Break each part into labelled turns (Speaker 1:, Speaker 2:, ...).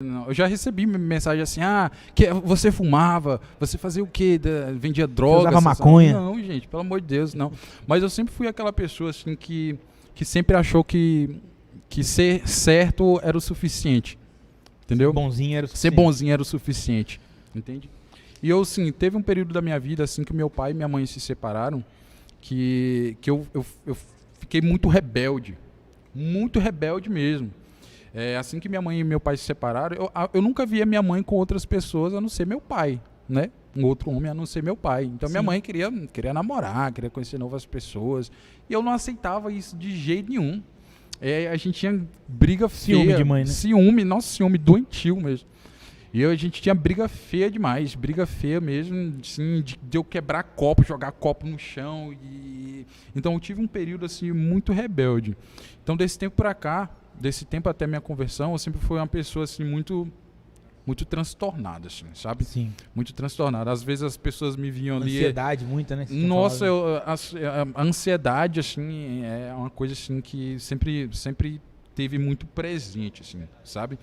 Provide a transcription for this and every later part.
Speaker 1: Não, eu já recebi mensagem assim, que você fumava, você fazia o quê? Vendia droga?
Speaker 2: Usava maconha?
Speaker 1: Não, gente, pelo amor de Deus, não. Mas eu sempre fui aquela pessoa assim que sempre achou que ser certo era o suficiente, entendeu?
Speaker 2: Bonzinho era o
Speaker 1: Ser
Speaker 2: suficiente.
Speaker 1: bonzinho era o suficiente, entende? E eu, assim, teve um período da minha vida assim que meu pai e minha mãe se separaram, que eu fiquei muito rebelde mesmo. Assim que minha mãe e meu pai se separaram, eu nunca via minha mãe com outras pessoas a não ser meu pai, né? Um outro homem a não ser meu pai. Então minha
Speaker 2: Sim.
Speaker 1: mãe queria namorar, queria conhecer novas pessoas. E eu não aceitava isso de jeito nenhum. A gente tinha briga feia.
Speaker 2: Ciúme de mãe, né?
Speaker 1: Ciúme doentio mesmo. E a gente tinha briga feia demais, briga feia mesmo, assim, de eu quebrar copo, jogar copo no chão. Então eu tive um período assim muito rebelde. Então desse tempo pra cá, desse tempo até minha conversão, eu sempre fui uma pessoa assim muito transtornada, assim, sabe?
Speaker 2: Sim.
Speaker 1: Muito transtornada. Às vezes as pessoas me viam ali.
Speaker 2: Ansiedade, muita, né?
Speaker 1: Nossa, a ansiedade assim é uma coisa assim que sempre teve muito presente, assim, sabe?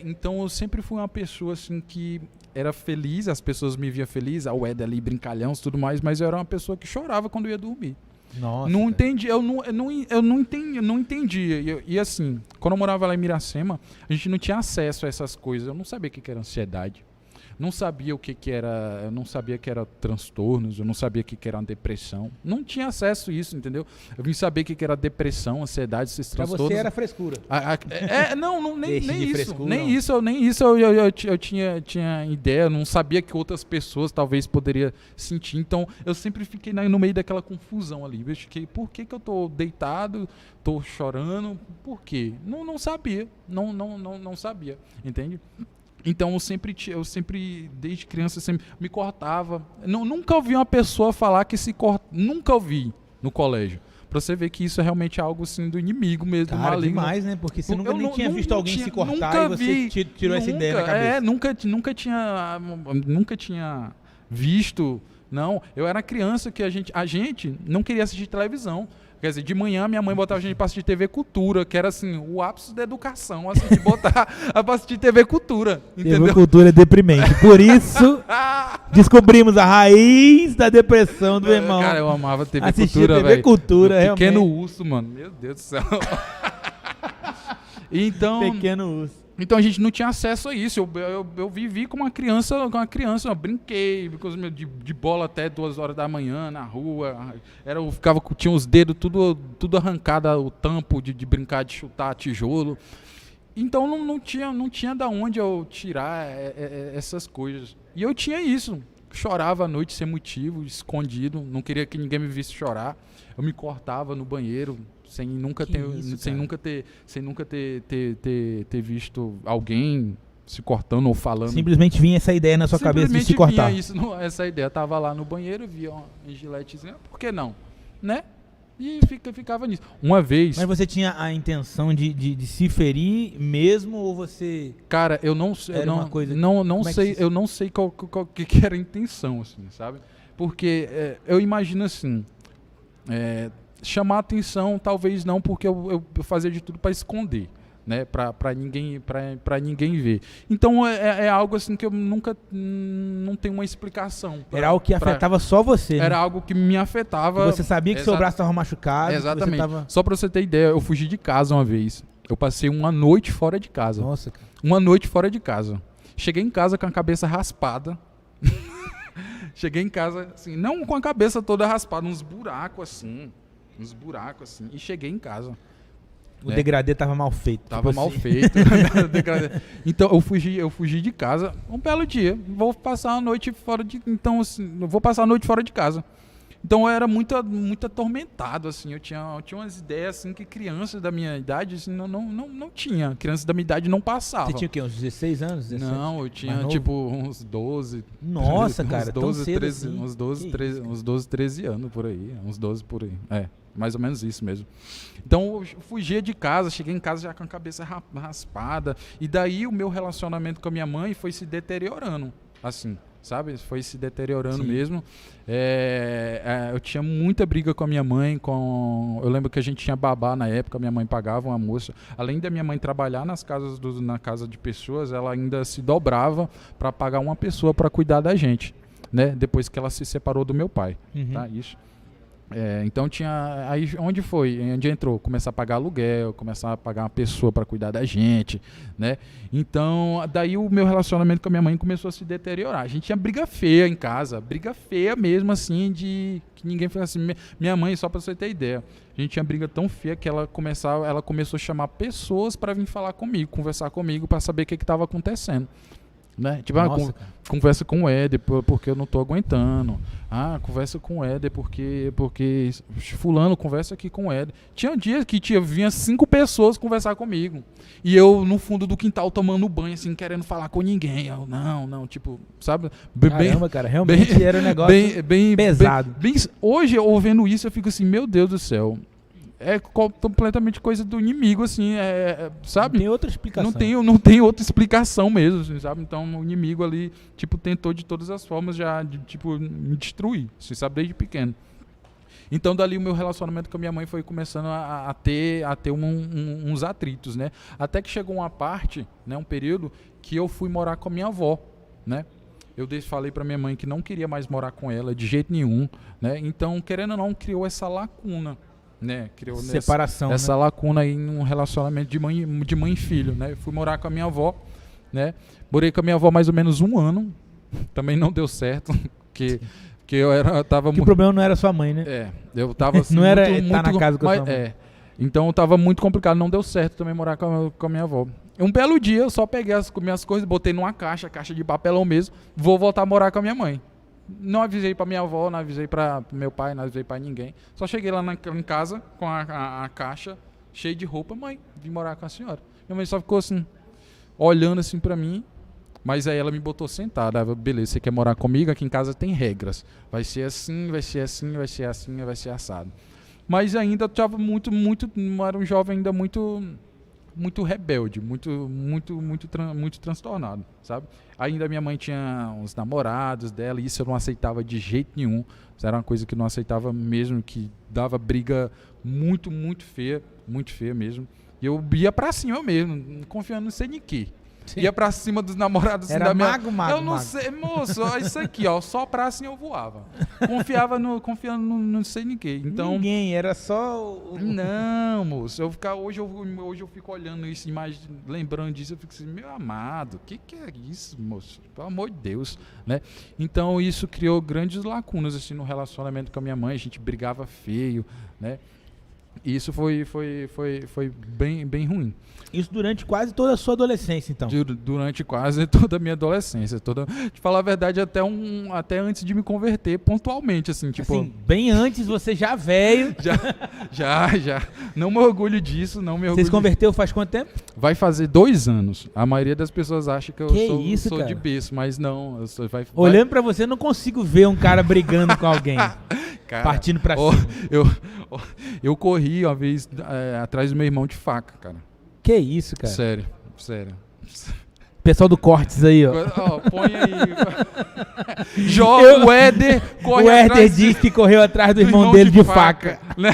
Speaker 1: Então eu sempre fui uma pessoa assim que era feliz, as pessoas me viam feliz, o Éder ali brincalhão e tudo mais, mas eu era uma pessoa que chorava quando ia dormir.
Speaker 2: Nossa,
Speaker 1: Não
Speaker 2: cara.
Speaker 1: entendi, eu não entendia. E assim, quando eu morava lá em Miracema, a gente não tinha acesso a essas coisas. Eu não sabia o que era ansiedade. Não sabia o que era, eu não sabia que era transtornos, eu não sabia o que era uma depressão. Não tinha acesso a isso, entendeu? Eu vim saber o que era depressão, ansiedade, esses
Speaker 2: Pra
Speaker 1: transtornos.
Speaker 2: você era frescura.
Speaker 1: Nem
Speaker 2: Deixe de
Speaker 1: isso.
Speaker 2: frescura,
Speaker 1: Nem isso eu tinha ideia, eu não sabia que outras pessoas talvez poderiam sentir. Então eu sempre fiquei no meio daquela confusão ali. Eu fiquei, por que eu tô deitado, tô chorando? Por quê? Não sabia. Não sabia, entende? Então eu sempre, desde criança, sempre me cortava. Nunca ouvi uma pessoa falar que se corta. Nunca ouvi no colégio. Pra você ver que isso é realmente algo assim do inimigo mesmo, do
Speaker 2: Cara,
Speaker 1: maligno.
Speaker 2: demais, né? Porque você nunca nem tinha visto alguém se cortar
Speaker 1: nunca
Speaker 2: e você
Speaker 1: vi,
Speaker 2: tirou essa ideia na cabeça.
Speaker 1: Nunca tinha visto. Não, eu era criança que a gente não queria assistir televisão. Quer dizer, de manhã minha mãe botava a gente pra assistir TV Cultura, que era assim, o ápice da educação, assim, de botar pra assistir TV Cultura, entendeu?
Speaker 2: TV Cultura é deprimente. Por isso, descobrimos a raiz da depressão do irmão.
Speaker 1: Cara, eu amava TV
Speaker 2: Assistir
Speaker 1: Cultura,
Speaker 2: TV
Speaker 1: velho.
Speaker 2: Cultura,
Speaker 1: Pequeno
Speaker 2: realmente.
Speaker 1: Urso, mano, meu Deus do céu. Então...
Speaker 2: Pequeno urso.
Speaker 1: Então a gente não tinha acesso a isso. Eu vivi como uma criança, eu brinquei de bola até 2 horas da manhã na rua. Tinha os dedos tudo arrancado, o tampo de brincar de chutar tijolo. Então não tinha da onde eu tirar essas coisas. E eu tinha isso. Chorava à noite sem motivo, escondido, não queria que ninguém me visse chorar. Eu me cortava no banheiro sem nunca ter visto alguém se cortando ou falando.
Speaker 2: Simplesmente vinha essa ideia na sua cabeça de se cortar.
Speaker 1: Essa ideia. Tava lá no banheiro, via uma giletezinha, por que não? Né? E ficava nisso. Uma vez...
Speaker 2: Mas você tinha a intenção de se ferir mesmo ou você...
Speaker 1: Cara, eu não sei,
Speaker 2: Era uma coisa-
Speaker 1: eu não sei qual que era a intenção, assim, sabe? Porque eu imagino assim, chamar atenção talvez não, porque eu fazia de tudo para esconder, né? Para ninguém ver. Então é algo assim que eu não tenho uma explicação.
Speaker 2: Era algo que afetava só você, né?
Speaker 1: Era algo que me afetava.
Speaker 2: Que você sabia que seu braço estava machucado. que
Speaker 1: Exatamente.
Speaker 2: Você tava...
Speaker 1: Só pra você ter ideia, eu fugi de casa uma vez. Eu passei uma noite fora de casa.
Speaker 2: Nossa, cara.
Speaker 1: Uma noite fora de casa. Cheguei em casa com a cabeça raspada. Cheguei em casa, assim, não com a cabeça toda raspada, uns buracos assim. E cheguei em casa.
Speaker 2: O degradê tava mal feito.
Speaker 1: Tava
Speaker 2: tipo
Speaker 1: mal
Speaker 2: assim.
Speaker 1: feito. Então eu fugi de casa um belo dia. Vou passar a noite fora de. Então, assim, eu vou passar a noite fora de casa. Então eu era muito atormentado, assim. Eu tinha umas ideias assim que crianças da minha idade assim, não tinha. Crianças da minha idade não passavam.
Speaker 2: Você tinha o quê? Uns 16 anos? 17?
Speaker 1: Não, eu
Speaker 2: Mais
Speaker 1: tinha
Speaker 2: novo?
Speaker 1: tipo uns 12.
Speaker 2: Nossa, cara,
Speaker 1: uns
Speaker 2: tão
Speaker 1: 12,
Speaker 2: cedo
Speaker 1: 13,
Speaker 2: assim?
Speaker 1: uns 12,
Speaker 2: Que
Speaker 1: 13,
Speaker 2: isso,
Speaker 1: uns 12, 13 anos por aí, uns 12 por aí. Mais ou menos isso mesmo. Então eu fugia de casa, cheguei em casa já com a cabeça raspada, e daí o meu relacionamento com a minha mãe foi se deteriorando, assim, sabe? Foi se deteriorando
Speaker 2: Sim.
Speaker 1: mesmo. Eu tinha muita briga com a minha mãe. Eu lembro que a gente tinha babá na época, minha mãe pagava uma moça. Além da minha mãe trabalhar na casa de pessoas, ela ainda se dobrava para pagar uma pessoa para cuidar da gente, né? Depois que ela se separou do meu pai, tá? Isso. Então tinha. Aí onde foi? Onde entrou? Começar a pagar aluguel, começar a pagar uma pessoa para cuidar da gente, né? Então, daí o meu relacionamento com a minha mãe começou a se deteriorar. A gente tinha briga feia em casa, briga feia mesmo, assim, de que ninguém foi assim. Minha mãe, só para você ter ideia, a gente tinha briga tão feia que ela começou a chamar pessoas para vir falar comigo, conversar comigo, para saber o que estava acontecendo. Né? Tipo,
Speaker 2: Nossa,
Speaker 1: conversa com o Éder porque eu não tô aguentando. Conversa com o Éder porque fulano conversa aqui com o Éder. Tinha dias que vinha 5 pessoas conversar comigo. E eu no fundo do quintal tomando banho, assim, querendo falar com ninguém. Eu, não, tipo, sabe?
Speaker 2: Caramba, cara, realmente era um negócio pesado.
Speaker 1: Hoje, eu vendo isso, eu fico assim, meu Deus do céu. É completamente coisa do inimigo, assim, sabe?
Speaker 2: Não tem outra explicação.
Speaker 1: Não tem outra explicação mesmo, assim, sabe? Então o inimigo ali, tipo, tentou de todas as formas tipo, me destruir, assim, sabe? Desde pequeno. Então dali o meu relacionamento com a minha mãe foi começando a ter uns atritos, né? Até que chegou uma parte, né, um período, que eu fui morar com a minha avó, né? Eu falei para minha mãe que não queria mais morar com ela de jeito nenhum, né? Então, querendo ou não, criou essa lacuna, né? Criou
Speaker 2: separação,
Speaker 1: essa
Speaker 2: né?
Speaker 1: lacuna aí em um relacionamento de mãe e filho, né? Eu fui morar com a minha avó, né? Morei com a minha avó mais ou menos 1 ano, também não deu certo, porque eu tava
Speaker 2: que o problema não era sua mãe, né?
Speaker 1: Eu tava assim,
Speaker 2: não era estar na casa com a sua mãe.
Speaker 1: Então tava muito complicado, não deu certo também morar com a minha avó. Um belo dia eu só peguei as minhas coisas, botei numa caixa de papelão mesmo, vou voltar a morar com a minha mãe. Não avisei pra minha avó, não avisei pra meu pai, não avisei pra ninguém. Só cheguei lá em casa com a caixa cheia de roupa. Mãe, vim morar com a senhora. Minha mãe só ficou assim, olhando assim pra mim. Mas aí ela me botou sentada. Beleza, você quer morar comigo? Aqui em casa tem regras. Vai ser assim, vai ser assim, vai ser assim, vai ser assado. Mas ainda eu tava era um jovem ainda muito rebelde, muito transtornado, sabe? Ainda minha mãe tinha uns namorados dela, e isso eu não aceitava de jeito nenhum. Isso era uma coisa que eu não aceitava mesmo, que dava briga muito feia mesmo. E eu ia pra cima mesmo, confiando não sei em quê. Sim. Ia pra cima dos namorados assim,
Speaker 2: era
Speaker 1: da minha...
Speaker 2: mago.
Speaker 1: Eu não sei, moço, isso aqui, ó, só pra assim eu voava. Confiando no não sei em quê. Então,
Speaker 2: ninguém, era só
Speaker 1: Não, moço, hoje eu fico olhando isso, lembrando disso, eu fico assim, meu amado, que é isso, moço? Pelo amor de Deus, né? Então isso criou grandes lacunas assim no relacionamento com a minha mãe, a gente brigava feio, né? E isso foi bem ruim.
Speaker 2: Isso durante quase toda a sua adolescência, então?
Speaker 1: Durante quase toda a minha adolescência. De falar a verdade, até antes de me converter, pontualmente, assim, tipo...
Speaker 2: Assim, bem antes, você já velho...
Speaker 1: Já. Não me orgulho disso, não me orgulho.
Speaker 2: Você se converteu faz quanto tempo?
Speaker 1: Vai fazer 2 anos. A maioria das pessoas acha que eu sou de berço, mas não.
Speaker 2: Olhando pra você, eu não consigo ver um cara brigando com alguém. Cara, partindo pra cima.
Speaker 1: Eu corri uma vez atrás do meu irmão de faca, cara.
Speaker 2: Que isso, cara?
Speaker 1: Sério.
Speaker 2: Pessoal do Cortes aí, ó.
Speaker 1: Põe aí. O Éder corre
Speaker 2: O Éder disse que correu atrás do irmão dele de faca.
Speaker 1: Né?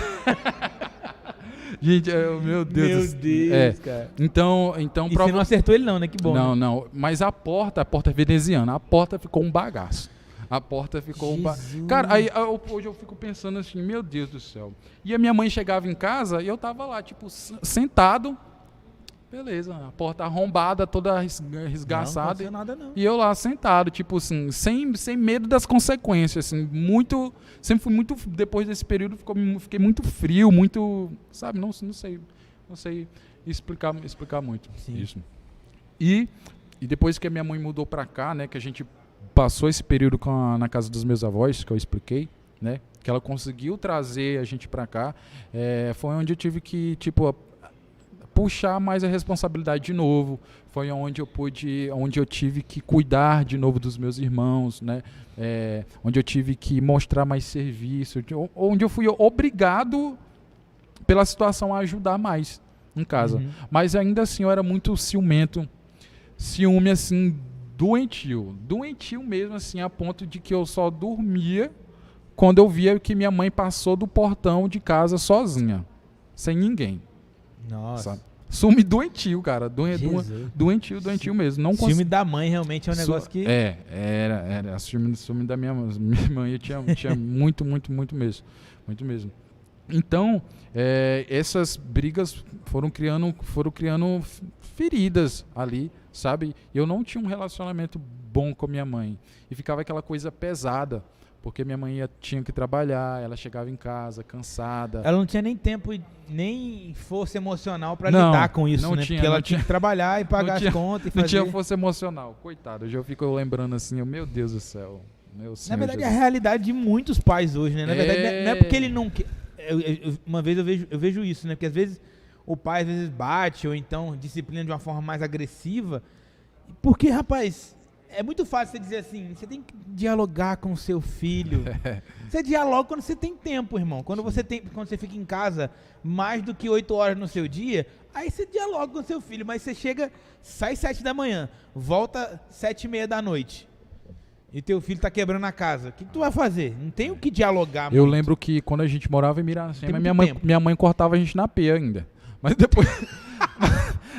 Speaker 1: Gente, meu Deus.
Speaker 2: Meu Deus, cara.
Speaker 1: Então
Speaker 2: e você não acertou ele não, né? Que bom.
Speaker 1: Não. Mas a porta é veneziana. A porta ficou um bagaço. A porta ficou Cara, aí hoje eu fico pensando assim, meu Deus do céu. E a minha mãe chegava em casa e eu tava lá, tipo, sentado. Beleza, a porta arrombada, toda esgaçada.
Speaker 2: Não nada, não.
Speaker 1: E eu lá sentado, tipo assim, sem medo das consequências, assim, sempre fui muito, depois desse período, fiquei muito frio, muito, sabe, não sei explicar muito.
Speaker 2: Sim.
Speaker 1: Isso. E depois que a minha mãe mudou pra cá, né, que a gente passou esse período na casa dos meus avós, que eu expliquei, né, que ela conseguiu trazer a gente pra cá, foi onde eu tive que, tipo, puxar mais a responsabilidade de novo. Foi onde eu tive que cuidar de novo dos meus irmãos, né? Onde eu tive que mostrar mais serviço, onde eu fui obrigado pela situação a ajudar mais em casa. Mas ainda assim eu era muito ciumento, ciúme assim doentio mesmo, assim, a ponto de que eu só dormia quando eu via que minha mãe passou do portão de casa sozinha, sem ninguém.
Speaker 2: Nossa.
Speaker 1: Sabe? Ciúme doentio, cara.
Speaker 2: Jesus.
Speaker 1: Doentio mesmo. Não
Speaker 2: Ciúme da mãe realmente é um negócio que...
Speaker 1: Era. Ciúme da minha mãe. Minha mãe tinha muito mesmo. Muito mesmo. Então, essas brigas foram criando feridas ali, sabe? Eu não tinha um relacionamento bom com minha mãe. E ficava aquela coisa pesada. Porque minha mãe tinha que trabalhar, ela chegava em casa cansada.
Speaker 2: Ela não tinha nem tempo e nem força emocional pra lidar com isso, né? Porque ela tinha que trabalhar e pagar as contas e fazer...
Speaker 1: Não tinha força emocional. Coitado, hoje eu fico lembrando assim, meu Deus do céu. Meu Senhor
Speaker 2: Na verdade,
Speaker 1: Jesus.
Speaker 2: é a realidade de muitos pais hoje, né? Na verdade, não é porque ele não quer... Uma vez eu vejo isso, né? Porque às vezes o pai às vezes bate ou então disciplina de uma forma mais agressiva. Porque, rapaz... É muito fácil você dizer assim, você tem que dialogar com o seu filho. Você dialoga quando você tem tempo, irmão. Quando você fica em casa mais do que 8 horas no seu dia, aí você dialoga com o seu filho. Mas você sai 7 da manhã, volta 7:30 da noite. E teu filho tá quebrando a casa. O que tu vai fazer? Não tem o que dialogar.
Speaker 1: Eu
Speaker 2: muito.
Speaker 1: lembro que quando a gente morava em Miracema,
Speaker 2: Tem
Speaker 1: minha mãe cortava a gente na pia ainda. Mas depois...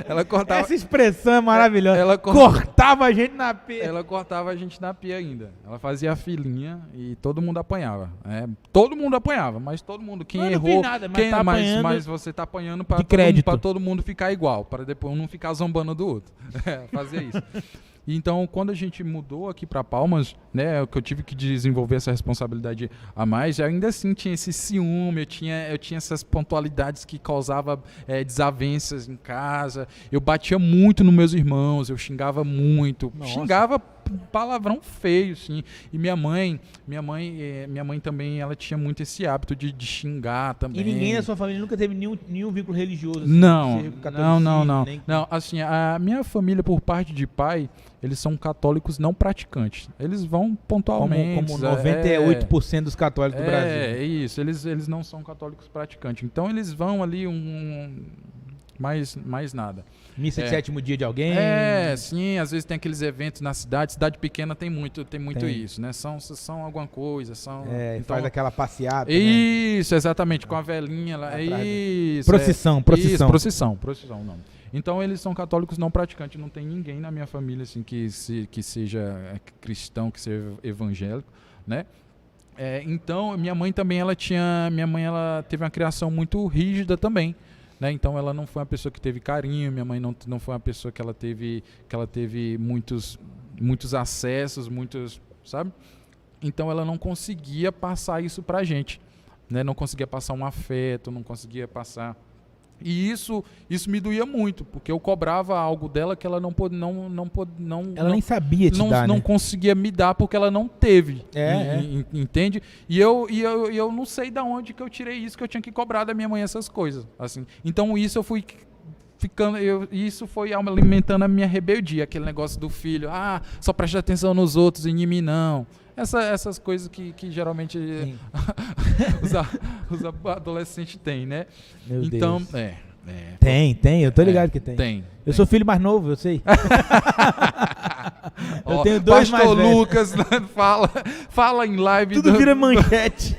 Speaker 1: Ela cortava...
Speaker 2: Essa expressão é maravilhosa.
Speaker 1: Ela
Speaker 2: cortava a gente na pia.
Speaker 1: Ela cortava a gente na pia ainda. Ela fazia a filinha e todo mundo apanhava. Todo mundo apanhava, mas todo mundo. Quem
Speaker 2: eu
Speaker 1: errou.
Speaker 2: Não fiz nada, mas, tá
Speaker 1: mas você tá apanhando para todo mundo ficar igual, para depois não ficar zombando do outro. Fazia isso. Então, quando a gente mudou aqui para Palmas, né, que eu tive que desenvolver essa responsabilidade a mais, eu ainda assim tinha esse ciúme, eu tinha essas pontualidades que causavam desavenças em casa. Eu batia muito nos meus irmãos, eu xingava muito, xingava palavrão feio, sim. E minha mãe também, ela tinha muito esse hábito de xingar também.
Speaker 2: E ninguém na sua família nunca teve nenhum vínculo religioso? Assim,
Speaker 1: Não, assim, a minha família, por parte de pai, eles são católicos não praticantes. Eles vão pontualmente.
Speaker 2: Como 98% dos católicos do Brasil.
Speaker 1: É isso, eles não são católicos praticantes. Então eles vão ali mais nada.
Speaker 2: Missa de sétimo dia de alguém?
Speaker 1: Sim, às vezes tem aqueles eventos na cidade pequena tem muito isso, né? São alguma coisa,
Speaker 2: então, faz aquela passeata.
Speaker 1: Isso, né? Exatamente, com a velhinha lá. Isso.
Speaker 2: Procissão.
Speaker 1: Procissão, não. Então eles são católicos não praticantes, não tem ninguém na minha família assim que seja cristão, que seja evangélico, né? Então minha mãe também ela teve uma criação muito rígida também. Né? Então ela não foi uma pessoa que teve carinho, minha mãe não foi uma pessoa que ela teve muitos acessos, sabe? Então ela não conseguia passar isso pra gente, né? Não conseguia passar um afeto, não conseguia passar... E isso me doía muito, porque eu cobrava algo dela que ela
Speaker 2: ela nem sabia te dar,
Speaker 1: não
Speaker 2: né?
Speaker 1: conseguia me dar porque ela não teve, entende? E eu não sei de onde que eu tirei isso, que eu tinha que cobrar da minha mãe essas coisas, assim. Então isso eu fui isso foi alimentando a minha rebeldia, aquele negócio do filho, só presta atenção nos outros e em mim não. Essas coisas que geralmente os adolescentes têm, né?
Speaker 2: Meu
Speaker 1: então,
Speaker 2: Deus. Tem, eu tô ligado que tem.
Speaker 1: Tem.
Speaker 2: Eu sou filho mais novo, eu sei. Eu tenho 2 mais velhos.
Speaker 1: Pastor Lucas, né, fala em live.
Speaker 2: Tudo vira manchete.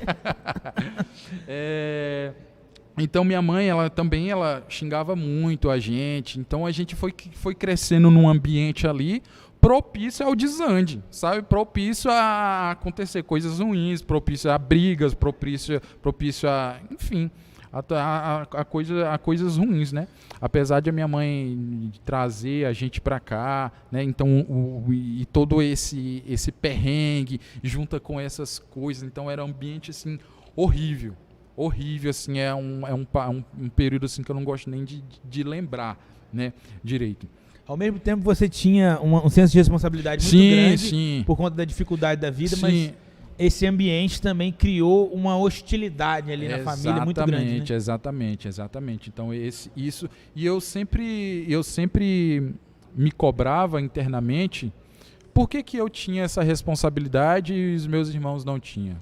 Speaker 1: Então minha mãe, ela xingava muito a gente. Então a gente foi crescendo num ambiente ali propício ao desande, sabe? Propício a acontecer coisas ruins, propício a brigas, propício a, enfim, a coisas ruins, né? Apesar de a minha mãe trazer a gente pra cá, né? Então, e todo esse perrengue junta com essas coisas, então era um ambiente assim horrível, assim, é um período assim que eu não gosto nem de lembrar, né? Direito.
Speaker 2: Ao mesmo tempo você tinha um senso de responsabilidade muito grande por conta da dificuldade da vida, mas esse ambiente também criou uma hostilidade ali na família muito grande, né?
Speaker 1: Exatamente. Então isso e eu sempre me cobrava internamente por que eu tinha essa responsabilidade e os meus irmãos não tinham.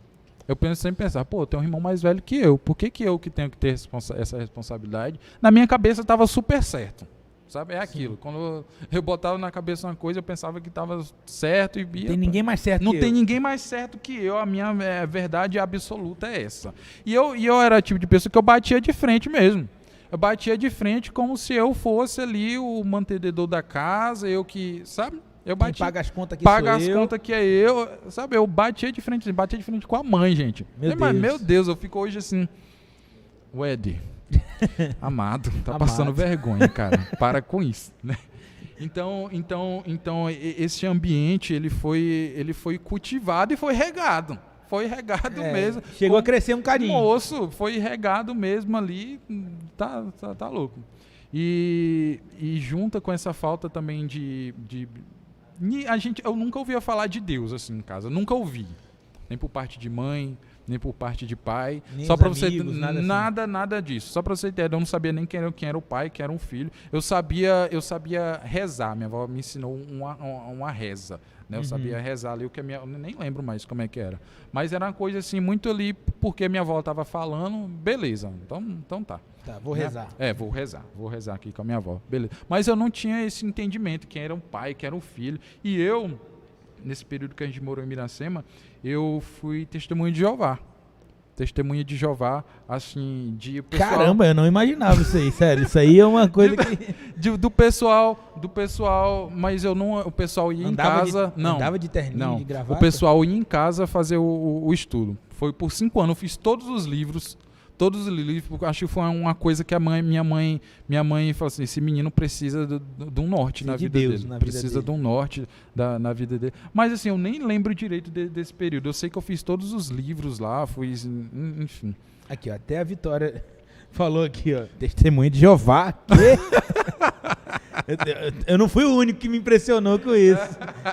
Speaker 1: Eu sempre pensava, eu tenho um irmão mais velho que eu, por que eu que tenho que ter essa responsabilidade? Na minha cabeça estava super certo. sabe? É aquilo. Quando eu botava na cabeça uma coisa, eu pensava que estava certo e via.
Speaker 2: Não tem ninguém mais certo
Speaker 1: Não
Speaker 2: que
Speaker 1: tem
Speaker 2: eu.
Speaker 1: ninguém mais certo que eu. A minha verdade absoluta é essa. E eu era o tipo de pessoa que eu batia de frente mesmo. Eu batia de frente como se eu fosse ali o mantenedor da casa, eu que, sabe? Eu
Speaker 2: Quem
Speaker 1: batia,
Speaker 2: paga as contas aqui
Speaker 1: paga
Speaker 2: sou
Speaker 1: as
Speaker 2: eu.
Speaker 1: contas que é eu, sabe? Eu batia de frente com a mãe, gente. Mas, meu Deus, eu fico hoje assim, o Ed, amado, tá passando vergonha, cara. Para com isso, né? Então, esse ambiente, ele foi cultivado e foi regado. Foi regado mesmo.
Speaker 2: Chegou a crescer um cadinho.
Speaker 1: Moço, foi regado mesmo ali, tá louco. E junta com essa falta também eu nunca ouvia falar de Deus assim em casa, nunca ouvi. Nem por parte de mãe, nem por parte de pai.
Speaker 2: Nem
Speaker 1: só
Speaker 2: os
Speaker 1: para
Speaker 2: amigos,
Speaker 1: você
Speaker 2: nada
Speaker 1: disso. Só para você ter, eu não sabia nem quem era o pai, quem era um filho. Eu sabia rezar. Minha avó me ensinou uma reza, né? Eu sabia rezar ali o que eu nem lembro mais como é que era. Mas era uma coisa assim muito ali porque minha avó estava falando, beleza. Então tá.
Speaker 2: Tá, vou rezar.
Speaker 1: Vou rezar aqui com a minha avó, beleza. Mas eu não tinha esse entendimento, quem era um pai, quem era um filho. E eu, nesse período que a gente morou em Miracema, eu fui testemunha de Jeová. Testemunha de Jeová, assim, de pessoal...
Speaker 2: Caramba, eu não imaginava isso aí, sério. Isso aí é uma coisa que...
Speaker 1: do pessoal, mas eu não... O pessoal ia
Speaker 2: andava
Speaker 1: em casa...
Speaker 2: Andava de terninho, de gravata?
Speaker 1: O pessoal ia em casa fazer o estudo. Foi por 5 anos, eu fiz todos os livros, porque acho que foi uma coisa que minha mãe falou assim, esse menino precisa de um norte na vida dele. Precisa de um norte na vida dele. Mas assim, eu nem lembro direito desse período. Eu sei que eu fiz todos os livros lá, enfim.
Speaker 2: Aqui, ó, até a Vitória falou aqui, ó, testemunha de Jeová. Eu não fui o único que me impressionou com isso.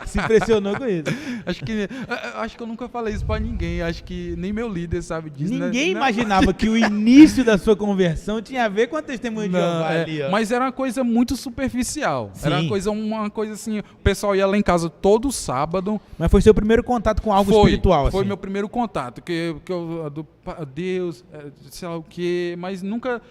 Speaker 2: Se impressionou com isso.
Speaker 1: Acho que eu nunca falei isso pra ninguém. Acho que nem meu líder sabe disso.
Speaker 2: Ninguém imaginava que o início da sua conversão tinha a ver com a testemunha de Jeová ali, ó.
Speaker 1: Mas era uma coisa muito superficial.
Speaker 2: Sim.
Speaker 1: Era uma coisa assim, o pessoal ia lá em casa todo sábado.
Speaker 2: Mas foi seu primeiro contato com algo espiritual,
Speaker 1: Foi
Speaker 2: assim.
Speaker 1: meu primeiro contato, Deus, sei lá o quê, mas nunca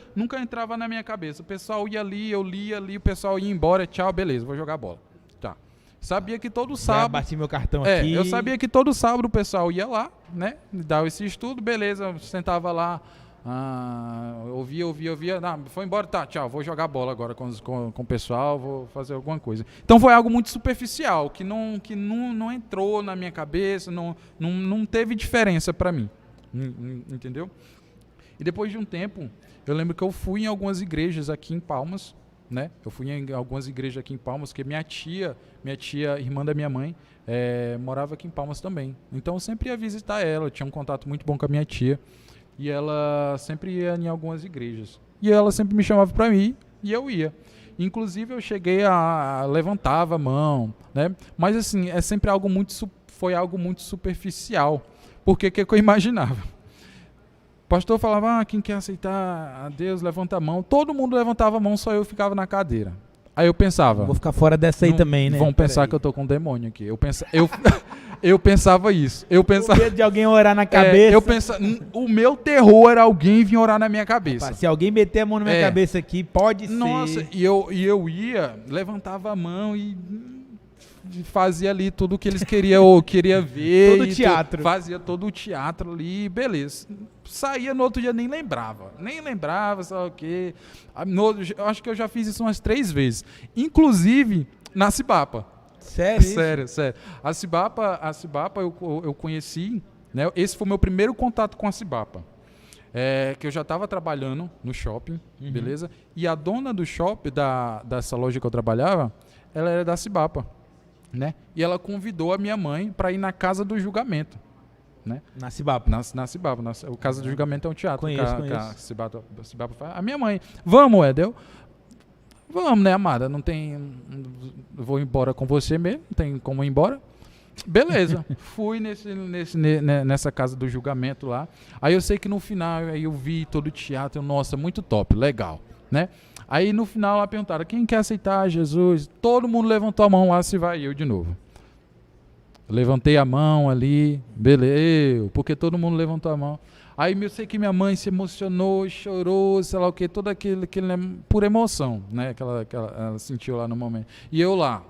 Speaker 1: entrava na minha cabeça. O pessoal ia ali, eu lia ali, o pessoal ia embora, tchau, beleza, vou jogar bola. Tá. Sabia que todo sábado...
Speaker 2: Já bati meu cartão aqui.
Speaker 1: Eu sabia que todo sábado o pessoal ia lá, né, dava esse estudo, beleza, sentava lá, ouvia, foi embora, tá, tchau, vou jogar bola agora com o pessoal, vou fazer alguma coisa. Então foi algo muito superficial, que não entrou na minha cabeça, não teve diferença para mim. Entendeu? E depois de um tempo, eu lembro que eu fui em algumas igrejas aqui em Palmas, né? Eu fui em algumas igrejas aqui em Palmas, porque minha tia, irmã da minha mãe, morava aqui em Palmas também. Então eu sempre ia visitar ela, eu tinha um contato muito bom com a minha tia, e ela sempre ia em algumas igrejas. E ela sempre me chamava para ir, e eu ia. Inclusive eu cheguei levantava a mão, né? Mas assim, foi algo muito superficial. Porque o que eu imaginava? O pastor falava, quem quer aceitar a Deus, levanta a mão. Todo mundo levantava a mão, só eu ficava na cadeira. Aí eu pensava...
Speaker 2: Vou ficar fora dessa aí também, né?
Speaker 1: Vão pensar que eu tô com um demônio aqui. Eu pensava isso. Eu pensava...
Speaker 2: O medo de alguém orar na cabeça.
Speaker 1: O meu terror era alguém vir orar na minha cabeça.
Speaker 2: Se alguém meter a mão na minha cabeça aqui, pode ser...
Speaker 1: Nossa, e eu ia, levantava a mão e... fazia ali tudo o que eles queria ver.
Speaker 2: Todo o teatro.
Speaker 1: Fazia todo o teatro ali, beleza. Saía no outro dia, nem lembrava, sabe o quê. Eu acho que eu já fiz isso umas 3 vezes. Inclusive, na Cibapa.
Speaker 2: Sério?
Speaker 1: Sério. A Cibapa eu conheci, né? Esse foi o meu primeiro contato com a Cibapa. Que eu já estava trabalhando no shopping, beleza? E a dona do shopping, dessa loja que eu trabalhava, ela era da Cibapa. Né? E ela convidou a minha mãe para ir na Casa do Julgamento, né?
Speaker 2: Na Cibapa.
Speaker 1: Na Cibapa. O Casa do Julgamento é um teatro.
Speaker 2: Conheço.
Speaker 1: A Cibapa faz. A minha mãe, vamos, Edel? Vamos, né, amada? Não tem... Vou embora com você mesmo, não tem como ir embora. Beleza. Fui nessa Casa do Julgamento lá. Aí eu sei que no final aí eu vi todo o teatro. Nossa, muito top, legal, né? Aí no final ela perguntaram, quem quer aceitar Jesus? Todo mundo levantou a mão lá, se vai eu de novo. Levantei a mão ali, beleza, porque todo mundo levantou a mão. Aí eu sei que minha mãe se emocionou, chorou, sei lá o que, todo aquele por emoção, né? Que ela sentiu lá no momento. E eu lá,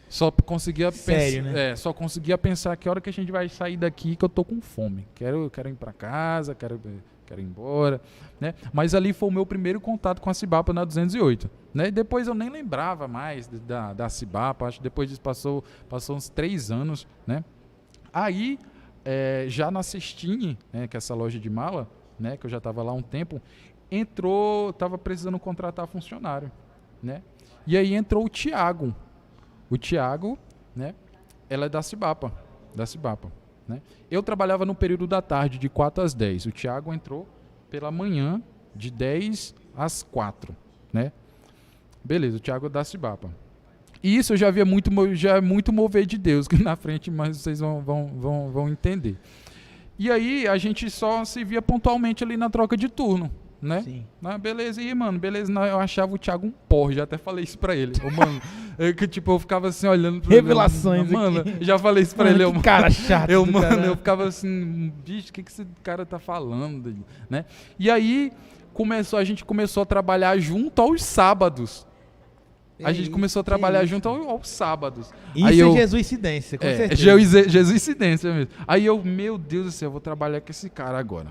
Speaker 1: só conseguia
Speaker 2: Sério, né?
Speaker 1: só conseguia pensar que hora que a gente vai sair daqui, que eu tô com fome. Quero ir para casa, quero ir embora, né? Mas ali foi o meu primeiro contato com a Cibapa na 208, né? E depois eu nem lembrava mais da Cibapa, acho que depois disso passou uns 3 anos, né? Aí, já na Cestine, né, que é essa loja de mala, né, que eu já estava lá há um tempo, estava precisando contratar funcionário, né? E aí entrou o Thiago. O Thiago, né, ela é da Cibapa, né? Eu trabalhava no período da tarde, de 4 às 10. O Thiago entrou pela manhã, de 10 às 4, né? Beleza, o Thiago é da Cibapa. E isso eu já via muito mover de Deus, que na frente, mas vocês vão entender. E aí a gente só se via pontualmente ali na troca de turno, né?
Speaker 2: Sim.
Speaker 1: Ah, beleza, e mano, beleza. Não, eu achava o Thiago um porre, já até falei isso pra ele. Ô, mano, eu ficava assim olhando pra
Speaker 2: Revelações
Speaker 1: ele. Mano,
Speaker 2: aqui.
Speaker 1: já falei isso pra
Speaker 2: Mano,
Speaker 1: ele.
Speaker 2: que cara chato.
Speaker 1: Eu ficava assim, bicho, o que esse cara tá falando, né? E aí a gente começou a trabalhar junto aos sábados. A gente começou a trabalhar junto aos sábados.
Speaker 2: Isso
Speaker 1: aí
Speaker 2: é jesuicidência, com certeza.
Speaker 1: Jesuicidência mesmo. Aí meu Deus do céu, eu vou trabalhar com esse cara agora.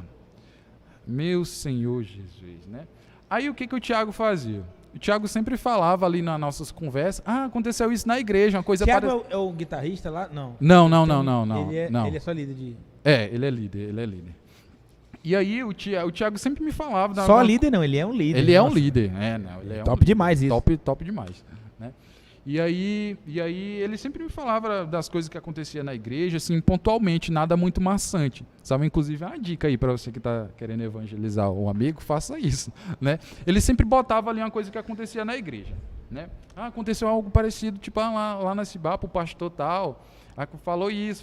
Speaker 1: Meu Senhor Jesus, né? Aí o que o Thiago fazia? O Thiago sempre falava ali nas nossas conversas, aconteceu isso na igreja, uma coisa
Speaker 2: Thiago
Speaker 1: parecida.
Speaker 2: é o guitarrista lá? Não.
Speaker 1: Não.
Speaker 2: Ele é só líder de...
Speaker 1: Ele é líder. E aí o Thiago sempre me falava...
Speaker 2: Só líder não, ele é um líder.
Speaker 1: Ele é um
Speaker 2: nossa.
Speaker 1: líder. Ele é
Speaker 2: Top demais isso.
Speaker 1: Top demais, né? E aí ele sempre me falava das coisas que aconteciam na igreja, assim, pontualmente, nada muito maçante. Sabe, inclusive, uma dica aí para você que está querendo evangelizar um amigo, faça isso, né? Ele sempre botava ali uma coisa que acontecia na igreja, né? Aconteceu algo parecido, tipo, lá na Cibapa, o pastor tal... Falou isso.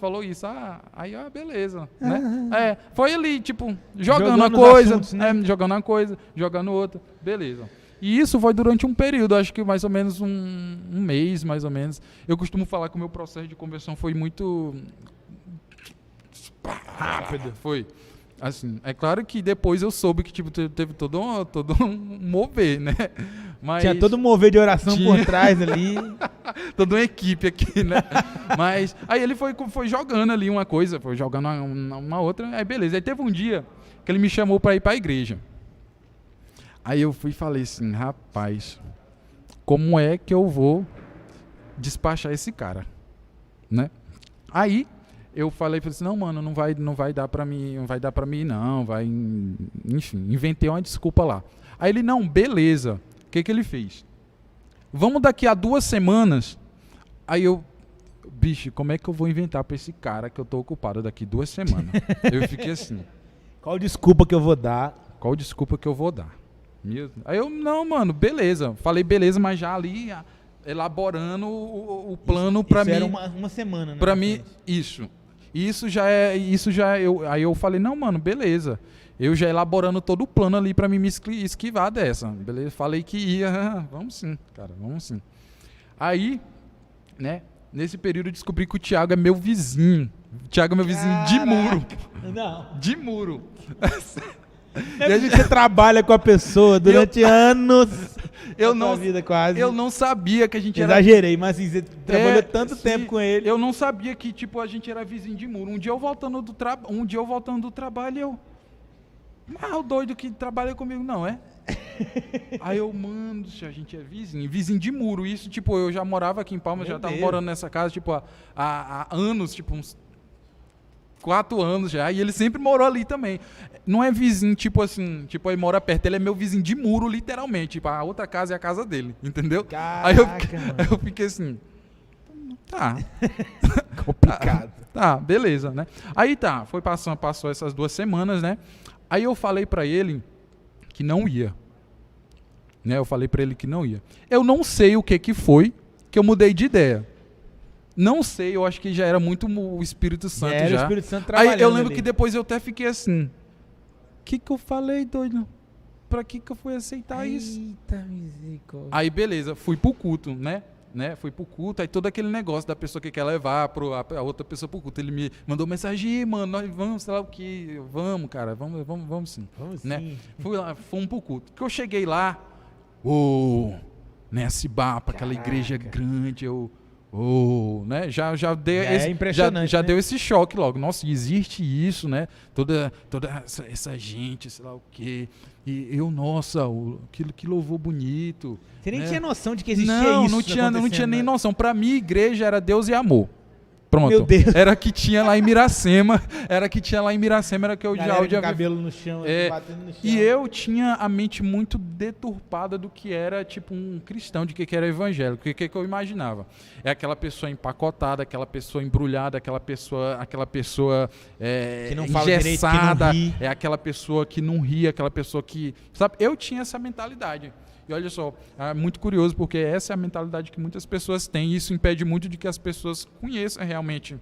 Speaker 1: Beleza, né? Foi ali, tipo, jogando uma coisa,
Speaker 2: assuntos, né?
Speaker 1: jogando uma coisa, jogando outra, beleza. E isso foi durante um período, acho que mais ou menos um mês, mais ou menos. Eu costumo falar que o meu processo de conversão foi muito rápido. Foi. Assim, é claro que depois eu soube que tipo, teve todo um mover, né? Mas
Speaker 2: tinha todo um mover de oração por trás ali.
Speaker 1: Toda uma equipe aqui, né? Mas aí ele foi jogando ali uma coisa, foi jogando uma outra, aí beleza. Aí teve um dia que ele me chamou para ir para a igreja. Aí eu fui e falei assim, rapaz, como é que eu vou despachar esse cara, né? Aí eu falei assim, não, mano, não vai dar pra mim, enfim, inventei uma desculpa lá. Aí ele, não, beleza. O que ele fez? Vamos daqui a 2 semanas. Aí eu, bicho, como é que eu vou inventar pra esse cara que eu tô ocupado daqui 2 semanas? Eu fiquei assim.
Speaker 2: Qual desculpa que eu vou dar?
Speaker 1: Aí eu, não, mano, beleza. Falei beleza, mas já ali elaborando o plano pra mim.
Speaker 2: Isso era uma semana, né?
Speaker 1: Pra mim, isso. Aí eu falei, não, mano, beleza. Eu já elaborando todo o plano ali pra mim me esquivar dessa. Beleza? Falei que ia, vamos sim, cara, vamos sim. Aí, né, nesse período eu descobri que o Thiago é meu vizinho. O Thiago é meu vizinho de muro.
Speaker 2: Não.
Speaker 1: De muro.
Speaker 2: Não é que você trabalha com a pessoa durante anos. Vida quase.
Speaker 1: Eu não sabia que a gente
Speaker 2: Exagerei, mas assim, você trabalhou tanto tempo com ele.
Speaker 1: Eu não sabia que tipo a gente era vizinho de muro. Um dia eu voltando do trabalho, o doido que trabalha comigo não é? Aí eu, mano, a gente é vizinho de muro. Isso, tipo, eu já morava aqui em Palmas, já tava morando nessa casa, tipo, há anos, tipo, uns 4 anos já, e ele sempre morou ali também. Não é vizinho, tipo assim, tipo, ele mora perto, ele é meu vizinho de muro, literalmente. Tipo, a outra casa é a casa dele, entendeu?
Speaker 2: Caraca,
Speaker 1: aí eu fiquei assim, tá.
Speaker 2: Complicado.
Speaker 1: Tá, beleza, né? Aí tá, passou essas 2 semanas, né? Aí eu falei pra ele que não ia. Né? Eu não sei o que foi que eu mudei de ideia. Não sei, eu acho que já era muito o Espírito Santo já.
Speaker 2: Era o Espírito Santo trabalhando.
Speaker 1: Aí eu lembro
Speaker 2: ali.
Speaker 1: que depois eu até fiquei assim, o que eu falei, doido? Pra que eu fui aceitar isso?
Speaker 2: Eita misericórdia.
Speaker 1: Aí beleza, fui pro culto, né? né? Fui pro culto, aí todo aquele negócio da pessoa que quer levar a outra pessoa pro culto. Ele me mandou mensagem, mano, nós vamos, sei lá o que, vamos, cara, vamos sim.
Speaker 2: Vamos
Speaker 1: né?
Speaker 2: sim.
Speaker 1: Fomos pro culto. Que eu cheguei lá, nesse bar, pra aquela igreja grande, né? Já deu
Speaker 2: impressionante,
Speaker 1: já
Speaker 2: né?
Speaker 1: deu esse choque logo. Nossa, existe isso, né? Toda essa gente, sei lá o quê. E eu, nossa, que louvor bonito.
Speaker 2: Você nem
Speaker 1: né?
Speaker 2: tinha noção de que existia
Speaker 1: não,
Speaker 2: isso.
Speaker 1: não tinha nem
Speaker 2: acontecendo, né?
Speaker 1: noção. Pra mim, igreja era Deus e amor. Pronto.
Speaker 2: Meu Deus.
Speaker 1: Era que tinha lá em Miracema. Era que eu
Speaker 2: Galera
Speaker 1: já
Speaker 2: com cabelo no chão, batendo no chão.
Speaker 1: e eu tinha a mente muito deturpada do que era, tipo, um cristão, de que era evangélico. O que eu imaginava? É aquela pessoa empacotada, aquela pessoa embrulhada, aquela pessoa
Speaker 2: que não fala direito, que
Speaker 1: engessada,
Speaker 2: não ri.
Speaker 1: é aquela pessoa que não ri, aquela pessoa que... Sabe? Eu tinha essa mentalidade. E olha só, é muito curioso, porque essa é a mentalidade que muitas pessoas têm, e isso impede muito de que as pessoas conheçam realmente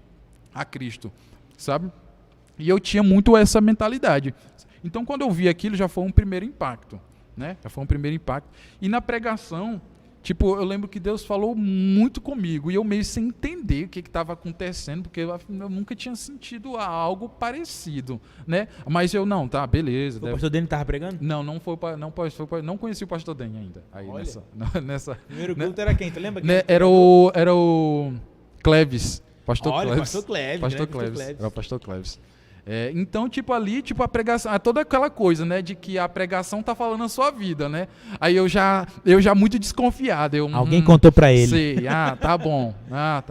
Speaker 1: a Cristo, sabe? E eu tinha muito essa mentalidade. Então, quando eu vi aquilo, já foi um primeiro impacto, né? Já foi um primeiro impacto. E na pregação, tipo, eu lembro que Deus falou muito comigo, e eu meio sem entender o que estava acontecendo, porque eu nunca tinha sentido algo parecido, né? Mas eu, não, tá, beleza.
Speaker 2: O pastor Dani tava pregando?
Speaker 1: Não conheci o pastor Dani ainda. Aí
Speaker 2: Olha.
Speaker 1: nessa
Speaker 2: Primeiro culto era quem? Tu lembra?
Speaker 1: né,
Speaker 2: Quem?
Speaker 1: era o Cleves. Pastor
Speaker 2: Olha,
Speaker 1: Cleves.
Speaker 2: pastor Cleves,
Speaker 1: Pastor
Speaker 2: grande
Speaker 1: Cleves.
Speaker 2: pastor Cleves.
Speaker 1: Era o pastor Cleves. Então, tipo, ali, tipo, a pregação, toda aquela coisa, né, de que a pregação tá falando a sua vida, né? Aí eu já muito desconfiado.
Speaker 2: Alguém contou pra ele.
Speaker 1: Sei, tá bom. Tá.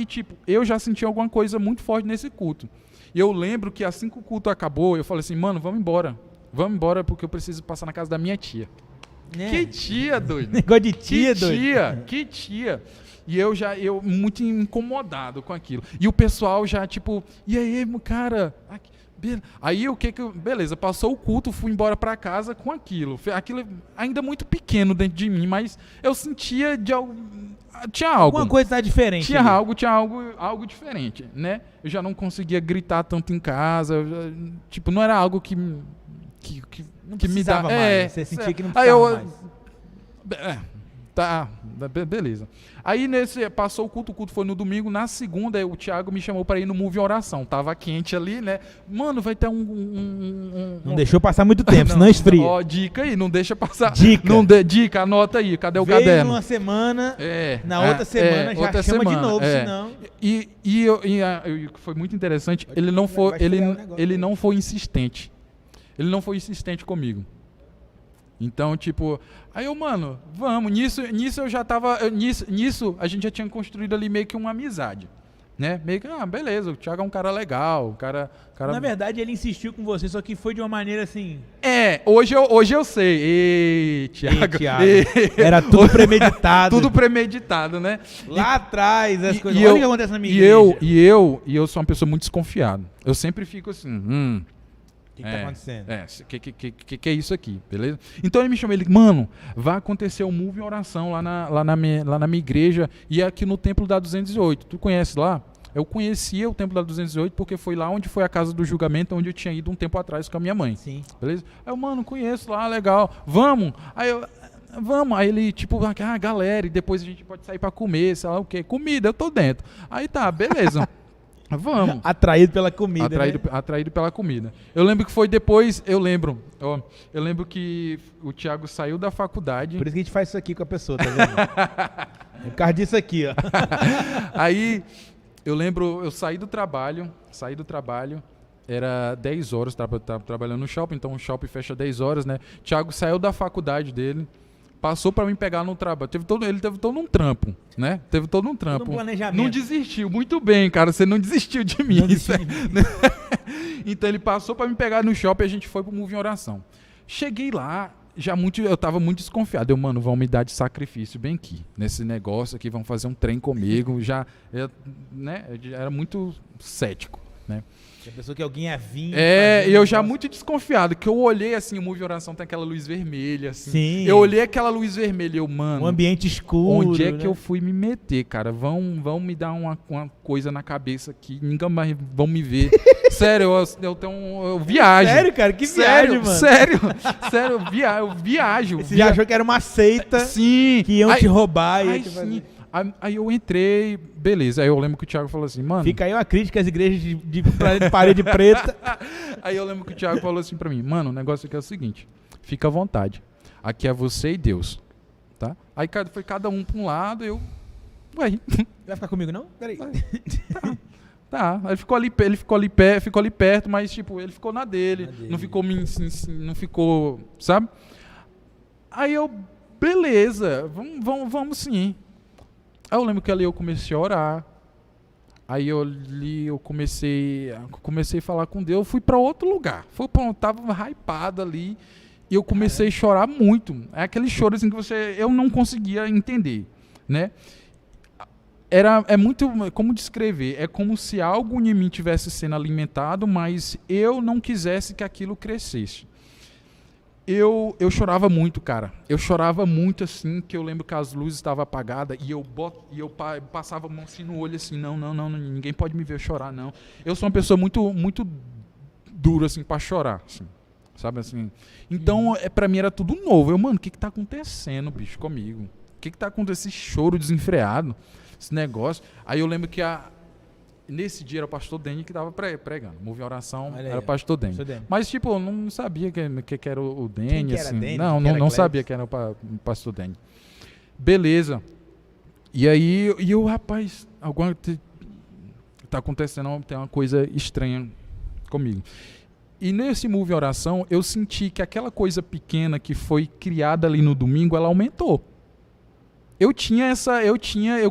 Speaker 1: Tipo, eu já senti alguma coisa muito forte nesse culto. E eu lembro que assim que o culto acabou, eu falei assim, mano, vamos embora. Vamos embora porque eu preciso passar na casa da minha tia.
Speaker 2: Né?
Speaker 1: Que tia, doido.
Speaker 2: Negócio de tia, doido.
Speaker 1: Que tia. E eu muito incomodado com aquilo. E o pessoal já, tipo, e aí, cara? Aí o que beleza, passou o culto, fui embora pra casa com aquilo. Aquilo ainda muito pequeno dentro de mim, mas eu sentia tinha algo.
Speaker 2: Alguma coisa tá diferente.
Speaker 1: Tinha
Speaker 2: ali.
Speaker 1: algo diferente, né? Eu já não conseguia gritar tanto em casa, tipo, não era algo que
Speaker 2: Não
Speaker 1: me dá.
Speaker 2: precisava mais. Você sentia que não precisava mais.
Speaker 1: Tá, beleza. Aí passou o culto foi no domingo, na segunda o Thiago me chamou para ir no Move Oração. Tava quente ali, né? Mano, vai ter
Speaker 2: Não deixou passar muito tempo, senão esfria.
Speaker 1: Ó, dica aí, não deixa passar.
Speaker 2: Dica.
Speaker 1: Dica, anota aí, cadê o
Speaker 2: Veio
Speaker 1: caderno?
Speaker 2: numa semana, na outra semana já
Speaker 1: outra
Speaker 2: chama de
Speaker 1: semana,
Speaker 2: novo, senão...
Speaker 1: Foi muito interessante, ele não foi insistente. Ele não foi insistente comigo. Então, tipo, aí eu, mano, vamos. Nisso eu já tava. Nisso a gente já tinha construído ali meio que uma amizade. Né? Meio que, beleza, o Thiago é um cara legal. Cara...
Speaker 2: Na verdade, ele insistiu com você, só que foi de uma maneira assim.
Speaker 1: Hoje eu sei. Ei, Thiago.
Speaker 2: Era tudo premeditado.
Speaker 1: Tudo premeditado, né?
Speaker 2: Lá atrás, as coisas.
Speaker 1: Olha
Speaker 2: o que acontece na minha igreja.
Speaker 1: E eu sou uma pessoa muito desconfiada. Eu sempre fico assim,
Speaker 2: O que tá acontecendo?
Speaker 1: Que é isso aqui, beleza? Então ele me chamou, mano, vai acontecer um Move em Oração lá na minha igreja e aqui no Templo da 208. Tu conhece lá? Eu conhecia o Templo da 208 porque foi lá onde foi a casa do julgamento, onde eu tinha ido um tempo atrás com a minha mãe.
Speaker 2: Sim.
Speaker 1: Beleza? Aí eu, mano, conheço lá, legal. Vamos! Vamos. Aí ele, tipo, galera, e depois a gente pode sair pra comer, sei lá o quê. Comida, eu tô dentro. Aí tá, beleza. Vamos.
Speaker 2: Atraído pela comida.
Speaker 1: Atraído pela comida. Eu lembro que foi depois, eu lembro que o Thiago saiu da faculdade.
Speaker 2: Por isso que a gente faz isso aqui com a pessoa, tá vendo? É por causa disso aqui, ó.
Speaker 1: Aí, eu lembro, eu saí do trabalho, era 10 horas, tava trabalhando no shopping, então o shopping fecha 10 horas, né? Thiago saiu da faculdade dele, passou pra me pegar no trabalho. Ele teve todo um trampo, né? Todo um
Speaker 2: planejamento.
Speaker 1: Não desistiu. Muito bem, cara. Você não desistiu de mim. Então ele passou pra me pegar no shopping e a gente foi pro Move em Oração. Cheguei lá, eu tava muito desconfiado. Mano, vão me dar de sacrifício bem aqui. Nesse negócio aqui, vão fazer um trem comigo. Eu era muito cético.
Speaker 2: A pessoa que alguém ia vir.
Speaker 1: Eu já muito desconfiado, que eu olhei assim, o Move Oração tem aquela luz vermelha, assim.
Speaker 2: Sim.
Speaker 1: Eu olhei aquela luz vermelha, mano...
Speaker 2: Um ambiente escuro,
Speaker 1: onde é que eu fui me meter, cara? Vão me dar uma coisa na cabeça aqui, ninguém mais vão me ver. Sério, eu viajo.
Speaker 2: Sério, cara? Que viagem, mano.
Speaker 1: Sério, eu viajo.
Speaker 2: Você já achou que era uma seita?
Speaker 1: Sim.
Speaker 2: Que iam te roubar e
Speaker 1: sim. Aí eu entrei, beleza. Aí eu lembro que o Thiago falou assim, mano...
Speaker 2: Fica aí uma crítica às igrejas de parede preta.
Speaker 1: Aí eu lembro que o Thiago falou assim pra mim, mano, o negócio aqui é o seguinte, fica à vontade. Aqui é você e Deus, tá? Aí foi cada um pra um lado, ué...
Speaker 2: Vai ficar comigo, não? Peraí.
Speaker 1: Tá. Aí ele ficou ali perto, mas tipo, ele ficou na dele. Não ficou, sabe? Aí eu, beleza, vamos sim. Aí eu lembro que ali eu comecei a orar. Aí eu comecei a falar com Deus. Eu fui pra outro lugar. Eu tava hypado ali. E eu comecei a chorar muito. É aquele choro assim que eu não conseguia entender, né? É muito, como descrever, é como se algo em mim tivesse sendo alimentado, mas eu não quisesse que aquilo crescesse. Eu chorava muito, cara. Eu chorava muito, assim, que eu lembro que as luzes estavam apagadas e eu passava a mão assim no olho, assim, não, ninguém pode me ver chorar, não. Eu sou uma pessoa muito, muito dura, assim, pra chorar, assim, sabe, assim. Então, pra mim era tudo novo. Mano, o que tá acontecendo, bicho, comigo? O que tá acontecendo? Esse choro desenfreado, esse negócio. Aí eu lembro que nesse dia era o pastor Deni que estava pregando. Move a Oração, era o pastor Deni. Mas, tipo, eu não sabia que era o Deni, assim. Deni? Não sabia que era o pastor Deni. Beleza. E aí, rapaz, tá acontecendo, tem uma coisa estranha comigo. E nesse Move a Oração, eu senti que aquela coisa pequena que foi criada ali no domingo, ela aumentou. Eu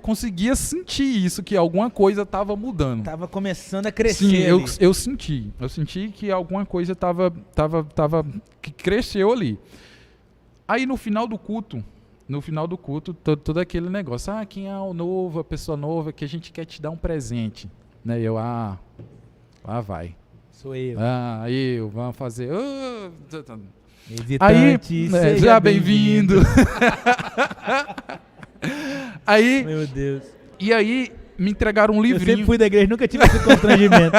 Speaker 1: conseguia sentir isso, que alguma coisa estava mudando.
Speaker 2: Tava começando a crescer.
Speaker 1: Sim, eu senti que alguma coisa que cresceu ali. Aí no final do culto, todo aquele negócio, quem é o novo, a pessoa nova, que a gente quer te dar um presente, né? E eu, lá vai.
Speaker 2: Sou eu.
Speaker 1: Vamos fazer.
Speaker 2: Visitante,
Speaker 1: seja bem-vindo. Aí,
Speaker 2: meu Deus.
Speaker 1: E aí me entregaram um livrinho.
Speaker 2: Eu sempre fui da igreja, nunca tive esse constrangimento.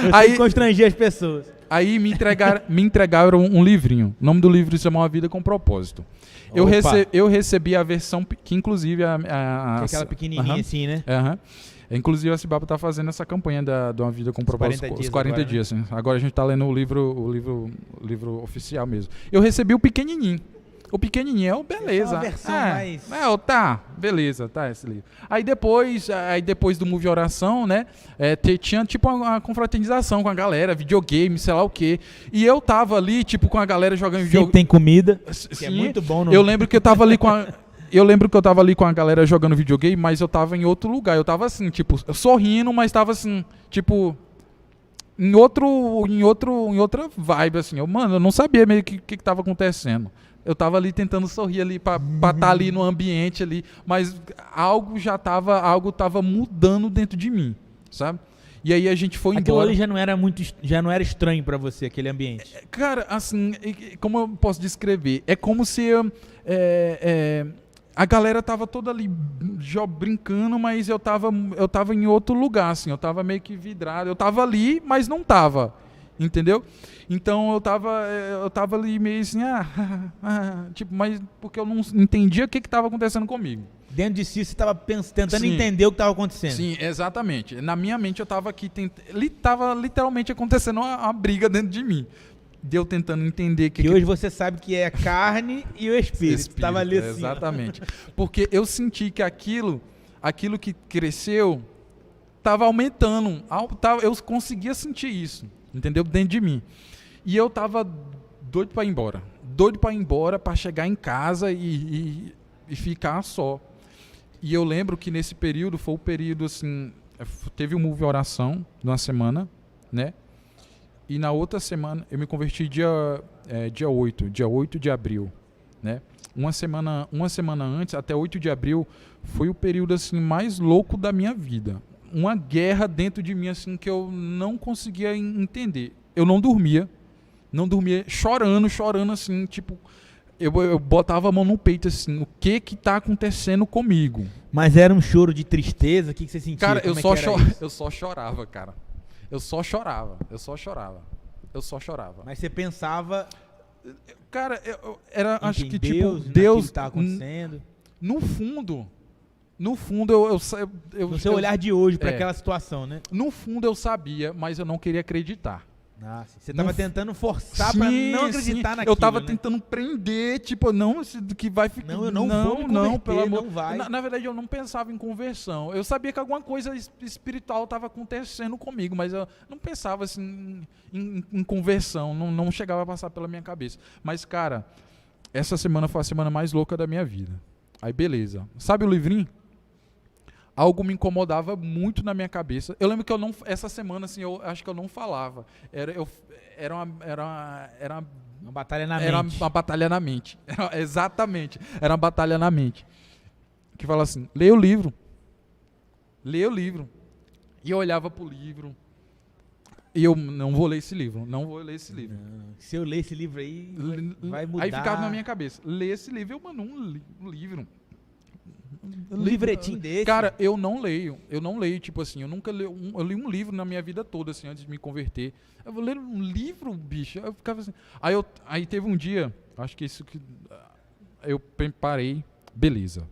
Speaker 2: Eu sempre constrangi as pessoas.
Speaker 1: Aí me entregaram um livrinho. O nome do livro se chama Uma Vida com Propósito. Eu recebi a versão que inclusive
Speaker 2: aquela pequenininha assim, né?
Speaker 1: Inclusive a Cibaba tá fazendo essa campanha de Uma Vida com Propósito. Os 40 dias. Né? Agora a gente tá lendo o livro oficial mesmo. Eu recebi o pequenininho. O pequenininho, beleza.
Speaker 2: Uma versão mais...
Speaker 1: beleza, tá esse livro. Aí depois do Move Oração, né, tinha tipo uma confraternização com a galera, videogame, sei lá o quê. E eu tava ali, tipo, com a galera jogando videogame.
Speaker 2: Tem comida,
Speaker 1: Sim,
Speaker 2: que é muito bom.
Speaker 1: Eu lembro que eu tava ali com a galera jogando videogame, mas eu tava em outro lugar. Eu tava assim, tipo, sorrindo, mas tava assim, tipo... Em outra vibe, assim. Eu não sabia meio que tava acontecendo. Eu tava ali tentando sorrir ali pra estar ali no ambiente ali, mas algo tava mudando dentro de mim, sabe? E aí a gente foi embora.
Speaker 2: Aquilo ali já não era estranho pra você, aquele ambiente.
Speaker 1: Cara, assim, como eu posso descrever? É como se a galera tava toda ali brincando, mas eu tava em outro lugar, assim, eu tava meio que vidrado. Eu tava ali, mas não tava, entendeu? Então eu tava ali meio assim, tipo, mas porque eu não entendia o que tava acontecendo comigo.
Speaker 2: Dentro de si você estava tentando entender o que estava acontecendo.
Speaker 1: Sim, exatamente. Na minha mente eu estava aqui, estava literalmente acontecendo uma briga dentro de mim. De eu tentando entender
Speaker 2: que hoje você sabe que é a carne e o espírito. Estava ali assim.
Speaker 1: Exatamente. Porque eu senti que aquilo que cresceu estava aumentando. Eu conseguia sentir isso, entendeu? Dentro de mim. E eu estava doido para ir embora. Doido para ir embora, para chegar em casa e ficar só. E eu lembro que nesse período, foi o período assim, teve um Move Oração numa semana, né? E na outra semana, eu me converti dia 8 de abril, né? Uma semana antes, até 8 de abril, foi o período assim mais louco da minha vida. uma guerra dentro de mim, assim, que eu não conseguia entender. Eu não dormia, chorando, assim, tipo, eu botava a mão no peito, assim, o que tá acontecendo comigo?
Speaker 2: Mas era um choro de tristeza? O que você sentia?
Speaker 1: Cara,
Speaker 2: Como é que era isso?
Speaker 1: eu só chorava, cara. Eu só chorava.
Speaker 2: Mas você pensava
Speaker 1: Cara, era,
Speaker 2: em
Speaker 1: acho
Speaker 2: quem?
Speaker 1: que,
Speaker 2: Deus,
Speaker 1: tipo,
Speaker 2: naquilo
Speaker 1: Deus,
Speaker 2: que tá acontecendo?
Speaker 1: no fundo,
Speaker 2: No seu olhar de hoje para
Speaker 1: é.
Speaker 2: aquela situação, né?
Speaker 1: no fundo eu sabia, mas eu não queria acreditar.
Speaker 2: Ah, sim. Você tava
Speaker 1: No-
Speaker 2: tentando forçar pra não acreditar
Speaker 1: sim.
Speaker 2: naquilo,
Speaker 1: Eu tava
Speaker 2: né?
Speaker 1: tentando prender, tipo, não, isso que vai ficar.
Speaker 2: Não, eu não vou me converter,
Speaker 1: pelo amor.
Speaker 2: não vai.
Speaker 1: Na verdade, eu não pensava em conversão. Eu sabia que alguma coisa espiritual estava acontecendo comigo, mas eu não pensava assim em conversão. Não chegava a passar pela minha cabeça. Mas, cara, essa semana foi a semana mais louca da minha vida. Aí, beleza. Sabe o livrinho? Algo me incomodava muito na minha cabeça. Eu lembro que essa semana, assim, eu acho que eu não falava. Era
Speaker 2: Uma batalha na
Speaker 1: uma
Speaker 2: mente.
Speaker 1: batalha na mente. Exatamente. Era uma batalha na mente. Que fala assim, leia o livro. Leia o livro. E eu olhava pro livro. E eu não vou ler esse livro. Não vou ler esse livro.
Speaker 2: Não, se eu ler esse livro aí, vai mudar.
Speaker 1: Aí ficava na minha cabeça. Lê esse livro. Eu, mano, um livro.
Speaker 2: Um livretinho desse.
Speaker 1: Cara, eu não leio, tipo assim, eu nunca li eu li um livro na minha vida toda, assim, antes de me converter. Eu vou ler um livro, bicho? Eu ficava assim. Aí teve um dia, acho que isso que eu parei, beleza,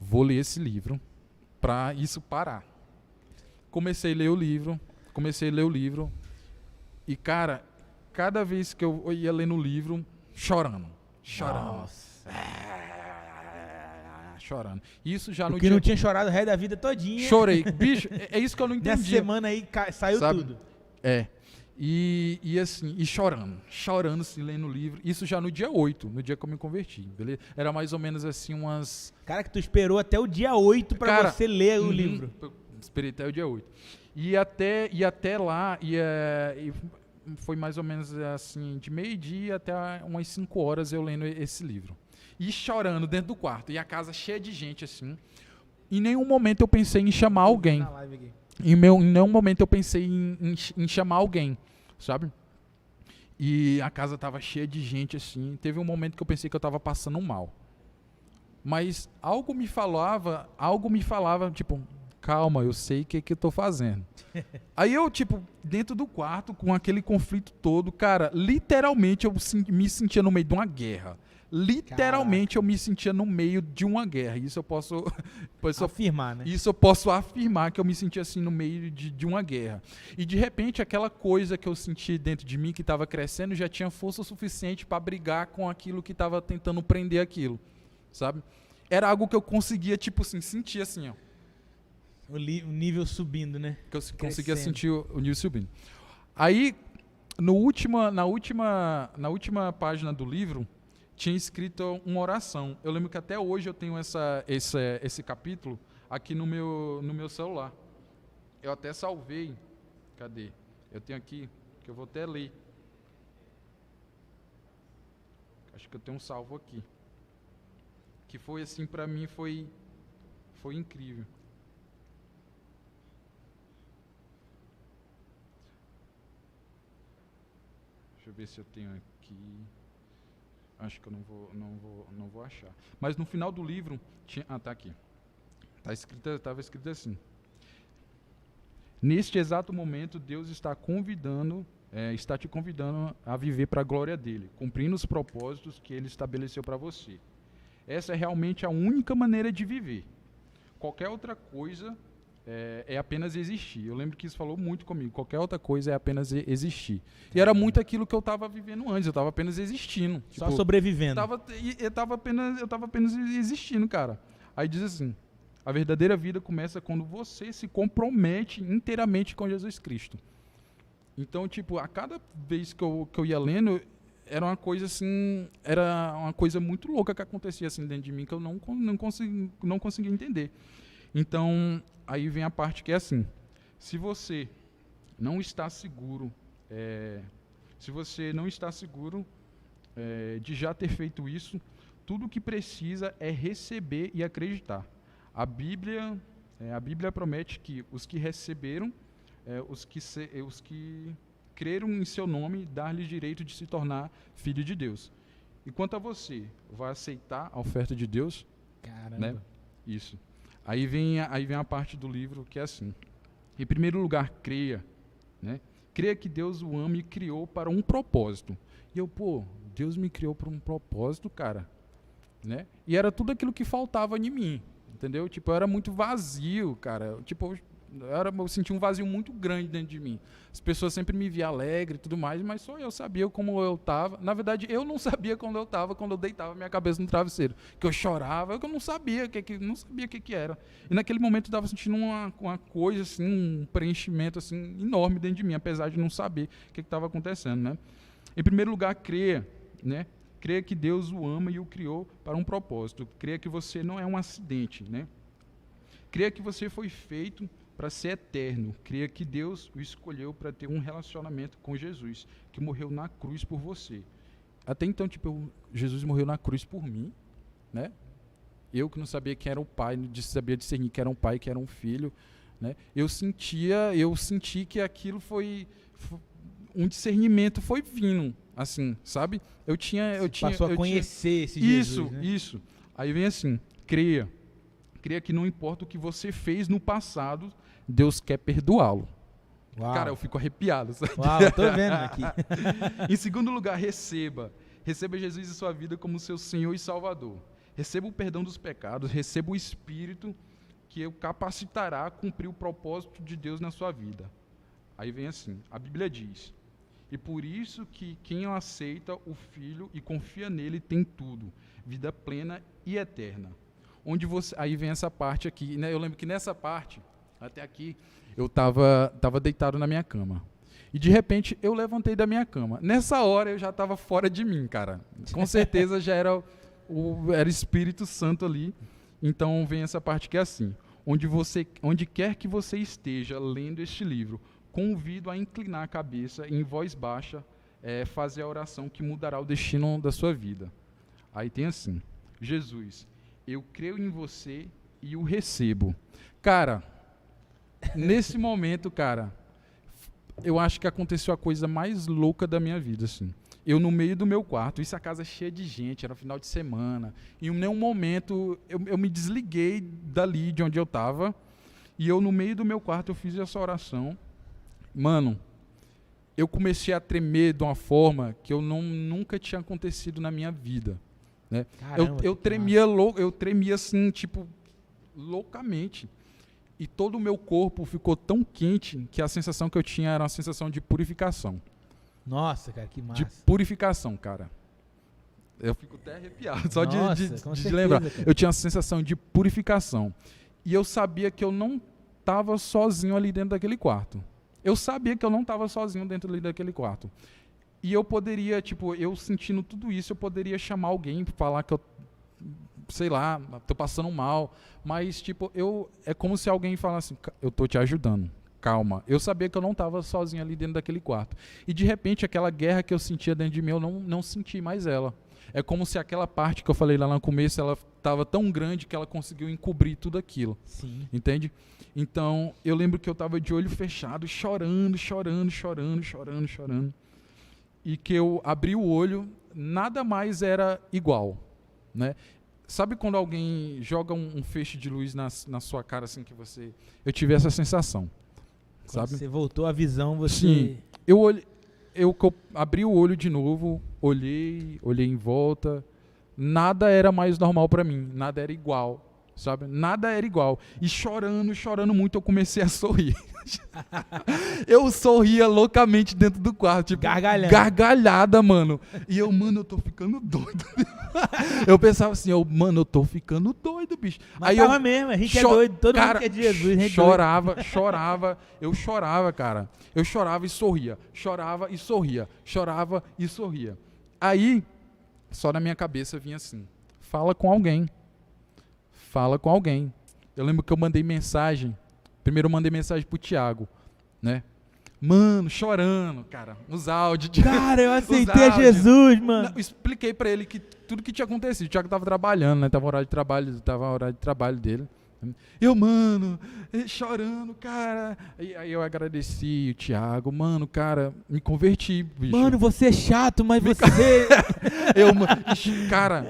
Speaker 1: vou ler esse livro pra isso parar. Comecei a ler o livro, e cara, cada vez que eu ia lendo o livro, chorando.
Speaker 2: Nossa.
Speaker 1: Chorando. Isso já no
Speaker 2: Porque
Speaker 1: dia.
Speaker 2: não tinha chorado o resto da vida todinha.
Speaker 1: Chorei. Bicho, é isso que eu não entendi.
Speaker 2: Nessa semana aí saiu
Speaker 1: Sabe?
Speaker 2: tudo.
Speaker 1: É. E assim, chorando, assim, lendo o livro. Isso já no dia 8, no dia que eu me converti, beleza? Era mais ou menos assim umas...
Speaker 2: Cara, que tu esperou até o dia 8 pra
Speaker 1: Cara,
Speaker 2: você ler o
Speaker 1: uhum,
Speaker 2: livro.
Speaker 1: eu esperei até o dia 8. E até lá, e foi mais ou menos assim, de meio-dia até umas 5 horas eu lendo esse livro. E chorando dentro do quarto. E a casa cheia de gente, assim. Em nenhum momento eu pensei em chamar alguém.
Speaker 2: Na live aqui.
Speaker 1: Em nenhum momento eu pensei em chamar alguém, sabe? E a casa tava cheia de gente, assim. Teve um momento que eu pensei que eu tava passando mal. Mas algo me falava, tipo, calma, eu sei o que eu tô fazendo. Aí eu, tipo, dentro do quarto, com aquele conflito todo, cara, literalmente eu me sentia no meio de uma guerra. Literalmente eu me sentia no meio de uma guerra. Isso eu posso
Speaker 2: Afirmar, né?
Speaker 1: Isso eu posso afirmar, que eu me sentia assim no meio de uma guerra. E de repente aquela coisa que eu senti dentro de mim que estava crescendo já tinha força suficiente para brigar com aquilo que estava tentando prender aquilo, sabe? Era algo que eu conseguia, tipo assim, sentir assim, ó.
Speaker 2: O nível subindo, né?
Speaker 1: Que eu conseguia
Speaker 2: Crescendo.
Speaker 1: sentir o nível subindo. Aí, na última página do livro, tinha escrito uma oração. Eu lembro que até hoje eu tenho esse capítulo aqui no meu celular. Eu até salvei. Cadê? Eu tenho aqui, que eu vou até ler. Acho que eu tenho um salvo aqui. Que foi assim, pra mim, foi incrível. Deixa eu ver se eu tenho aqui. Acho que eu não vou achar. Mas no final do livro tinha, tá aqui. Estava escrito assim: neste exato momento, Deus está te convidando a viver para a glória dele, cumprindo os propósitos que ele estabeleceu para você. Essa é realmente a única maneira de viver. Qualquer outra coisa é apenas existir. Eu lembro que isso falou muito comigo. Qualquer outra coisa é apenas existir. E era muito aquilo que eu estava vivendo antes. Eu estava apenas existindo.
Speaker 2: Só
Speaker 1: Tipo,
Speaker 2: sobrevivendo.
Speaker 1: eu tava apenas existindo, cara. Aí diz assim: a verdadeira vida começa quando você se compromete inteiramente com Jesus Cristo. Então, tipo, a cada vez que eu ia lendo, era uma coisa assim, era uma coisa muito louca que acontecia assim dentro de mim, que eu não conseguia entender. Então, aí vem a parte que é assim: se você não está seguro, de já ter feito isso, tudo o que precisa é receber e acreditar. A Bíblia A Bíblia promete que os que receberam, os que creram em seu nome, dar-lhes direito de se tornar filho de Deus. E quanto a você, vai aceitar a oferta de Deus?
Speaker 2: Caramba.
Speaker 1: Né? Isso. Aí vem a parte do livro que é assim. Em primeiro lugar, creia. Né? Creia que Deus o ama e criou para um propósito. E eu, Deus me criou para um propósito, cara. Né? E era tudo aquilo que faltava em mim. Entendeu? Tipo, eu era muito vazio, cara. Tipo, eu sentia um vazio muito grande dentro de mim. As pessoas sempre me viam alegre e tudo mais, mas só eu sabia como eu estava. Na verdade, eu não sabia como eu estava quando eu deitava minha cabeça no travesseiro. Que eu chorava, que eu não sabia o que era. E naquele momento eu estava sentindo uma coisa, assim, um preenchimento assim, enorme dentro de mim, apesar de não saber o que estava acontecendo. Né? Em primeiro lugar, creia. Né? Creia que Deus o ama e o criou para um propósito. Creia que você não é um acidente. Né? Creia que você foi feito para ser eterno. Creia que Deus o escolheu para ter um relacionamento com Jesus, que morreu na cruz por você. Até então, tipo, Jesus morreu na cruz por mim, né? Eu que não sabia quem era o pai, não sabia discernir que era um pai, que era um filho, né? Eu senti que aquilo foi um discernimento foi vindo, assim, sabe?
Speaker 2: Passou a conhecer esse Jesus, né?
Speaker 1: Isso. Aí vem assim, creia que não importa o que você fez no passado, Deus quer perdoá-lo.
Speaker 2: Uau.
Speaker 1: Cara, eu fico arrepiado. Sabe?
Speaker 2: Uau, eu tô vendo aqui.
Speaker 1: Em segundo lugar, receba Jesus em sua vida como seu Senhor e Salvador. Receba o perdão dos pecados, receba o Espírito que o capacitará a cumprir o propósito de Deus na sua vida. Aí vem assim, a Bíblia diz, e por isso que quem aceita o Filho e confia nele tem tudo, vida plena e eterna. Aí vem essa parte aqui, né? Eu lembro que nessa parte, até aqui, eu tava deitado na minha cama. E de repente eu levantei da minha cama. Nessa hora eu já estava fora de mim, cara. Com certeza já era o Espírito Santo ali. Então vem essa parte que é assim. Onde quer que você esteja lendo este livro, convido a inclinar a cabeça e em voz baixa fazer a oração que mudará o destino da sua vida. Aí tem assim, Jesus, eu creio em você e o recebo. Cara, nesse momento, cara, eu acho que aconteceu a coisa mais louca da minha vida, assim. Eu no meio do meu quarto, isso a casa cheia de gente, era final de semana, e em nenhum momento eu me desliguei dali de onde eu estava, e eu no meio do meu quarto eu fiz essa oração. Mano, eu comecei a tremer de uma forma que nunca tinha acontecido na minha vida. Né?
Speaker 2: Caramba,
Speaker 1: eu tremia assim, tipo, loucamente. E todo o meu corpo ficou tão quente que a sensação que eu tinha era uma sensação de purificação.
Speaker 2: Nossa, cara, que massa.
Speaker 1: De purificação, cara. Eu fico até arrepiado, só
Speaker 2: Nossa,
Speaker 1: de lembrar.
Speaker 2: cara.
Speaker 1: Eu tinha a sensação de purificação. E eu sabia que eu não estava sozinho ali dentro daquele quarto. Eu sabia que eu não estava sozinho dentro ali daquele quarto. E eu poderia, tipo, eu sentindo tudo isso, eu poderia chamar alguém, falar que eu, sei lá, tô passando mal. Mas, tipo, é como se alguém falasse, eu tô te ajudando, calma. Eu sabia que eu não estava sozinho ali dentro daquele quarto. E, de repente, aquela guerra que eu sentia dentro de mim, eu não senti mais ela. É como se aquela parte que eu falei lá no começo, ela estava tão grande que ela conseguiu encobrir tudo aquilo.
Speaker 2: Sim.
Speaker 1: Entende? Então, eu lembro que eu estava de olho fechado, chorando. E que eu abri o olho, nada mais era igual, né? Sabe quando alguém joga um feixe de luz na sua cara, assim, que você... Eu tive essa sensação,
Speaker 2: Quando
Speaker 1: sabe?
Speaker 2: você voltou à visão, você...
Speaker 1: Sim. Eu abri o olho de novo, olhei em volta, nada era mais normal para mim, nada era igual, sabe? Nada era igual. E chorando muito, eu comecei a sorrir. Eu sorria loucamente dentro do quarto, tipo, gargalhada, mano. E eu tô ficando doido. Eu pensava assim, eu tô ficando doido, bicho.
Speaker 2: Mas tava mesmo, a gente é doido, todo mundo que é de Jesus, a gente
Speaker 1: chorava, eu chorava, cara. Eu chorava e sorria, chorava e sorria. Aí, só na minha cabeça vinha assim, fala com alguém. Eu lembro que eu mandei mensagem, primeiro eu mandei mensagem pro Thiago, né? Mano, chorando, cara, os áudios.
Speaker 2: Cara, eu aceitei Jesus, mano.
Speaker 1: Não, expliquei pra ele que tudo que tinha acontecido. O Thiago tava trabalhando, né? Tava hora de trabalho dele. Eu, mano, chorando, cara. Aí eu agradeci o Thiago, mano, cara, me converti, bicho.
Speaker 2: Mano, você é chato, mas você...
Speaker 1: Cara,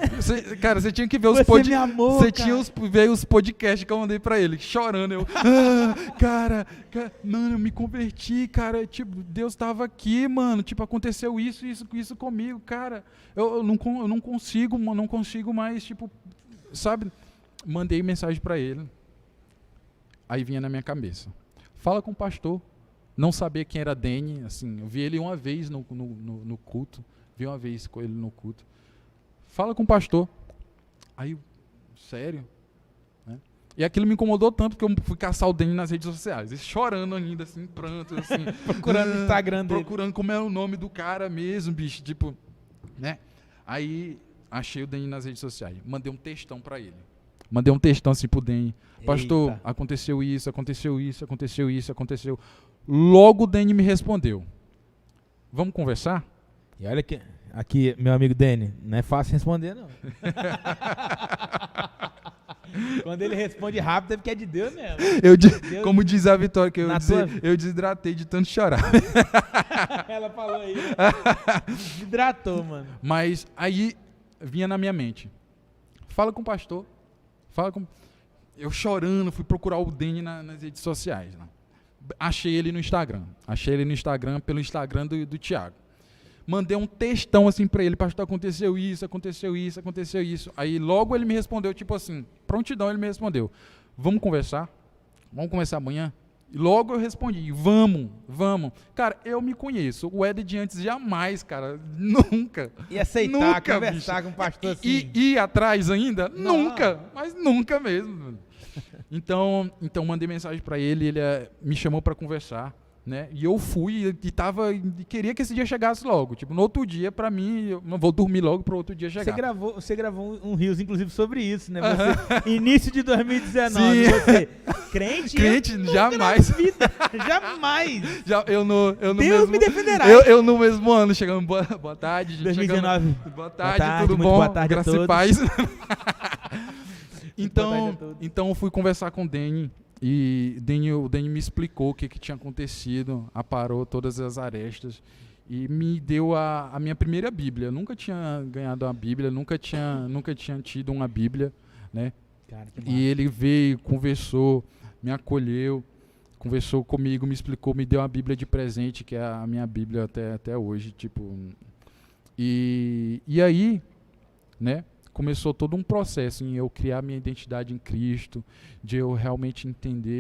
Speaker 1: você tinha que ver os
Speaker 2: Você
Speaker 1: podcasts.
Speaker 2: me amou,
Speaker 1: Você
Speaker 2: cara.
Speaker 1: tinha ver os podcasts que eu mandei pra ele, chorando. Eu, cara, mano, eu me converti, cara. Tipo, Deus tava aqui, mano. Tipo, aconteceu isso comigo, cara. Eu não consigo, mano, não consigo mais, tipo, sabe? Mandei mensagem pra ele. Aí vinha na minha cabeça. Fala com o pastor. Não sabia quem era Dene, assim, eu vi ele uma vez no culto. Vi uma vez com ele no culto. Fala com o pastor. Aí, sério? Né? E aquilo me incomodou tanto que eu fui caçar o Dene nas redes sociais. Ele chorando ainda, assim, pranto, assim.
Speaker 2: Procurando o Instagram dele.
Speaker 1: Procurando como era o nome do cara mesmo, bicho. Tipo, né? Aí, achei o Dene nas redes sociais. Mandei um textão pra ele. Mandei um textão assim pro Dene. Pastor,
Speaker 2: Eita.
Speaker 1: aconteceu isso. Logo o Dene me respondeu. Vamos conversar?
Speaker 2: E olha que... Aqui, meu amigo Dene, não é fácil responder, não. Quando ele responde rápido é porque é de Deus mesmo. Deus,
Speaker 1: como diz a Vitória, que
Speaker 2: tua...
Speaker 1: eu desidratei de tanto chorar.
Speaker 2: Ela falou aí. Desidratou, mano.
Speaker 1: Mas aí vinha na minha mente. Fala com o pastor. Eu chorando, fui procurar o Dene nas redes sociais. Né? Achei ele no Instagram. Pelo Instagram do Thiago. Mandei um textão assim pra ele, pastor, aconteceu isso. Aí logo ele me respondeu, tipo assim, prontidão ele me respondeu, vamos conversar amanhã? E logo eu respondi, vamos. Cara, eu me conheço, o Ed de antes jamais, cara, nunca.
Speaker 2: E aceitar, conversar bicho. Com o pastor assim.
Speaker 1: E ir atrás ainda? Não. Nunca mesmo. Então mandei mensagem pra ele, ele me chamou pra conversar. Né? E eu fui e queria que esse dia chegasse logo. Tipo, no outro dia, pra mim, eu não vou dormir logo pro outro dia chegar.
Speaker 2: Você gravou um Reels, inclusive, sobre isso, né? Você, início de 2019.
Speaker 1: Sim.
Speaker 2: Você, crente
Speaker 1: jamais.
Speaker 2: Jamais.
Speaker 1: Eu no
Speaker 2: Deus
Speaker 1: mesmo,
Speaker 2: me defenderá.
Speaker 1: Eu no mesmo ano, chegando, boa tarde.
Speaker 2: 2019.
Speaker 1: Chegando, boa tarde, tudo bom?
Speaker 2: Boa tarde
Speaker 1: Graça
Speaker 2: a todos.
Speaker 1: e paz.
Speaker 2: Então
Speaker 1: eu fui conversar com o Dene. E o Dene me explicou o que tinha acontecido, aparou todas as arestas e me deu a minha primeira Bíblia. Eu nunca tinha ganhado uma Bíblia, nunca tinha tido uma Bíblia, né?
Speaker 2: Cara,
Speaker 1: e ele veio, conversou, me acolheu, conversou comigo, me explicou, me deu uma Bíblia de presente, que é a minha Bíblia até hoje, tipo. E aí, né? Começou todo um processo em eu criar minha identidade em Cristo, de eu realmente entender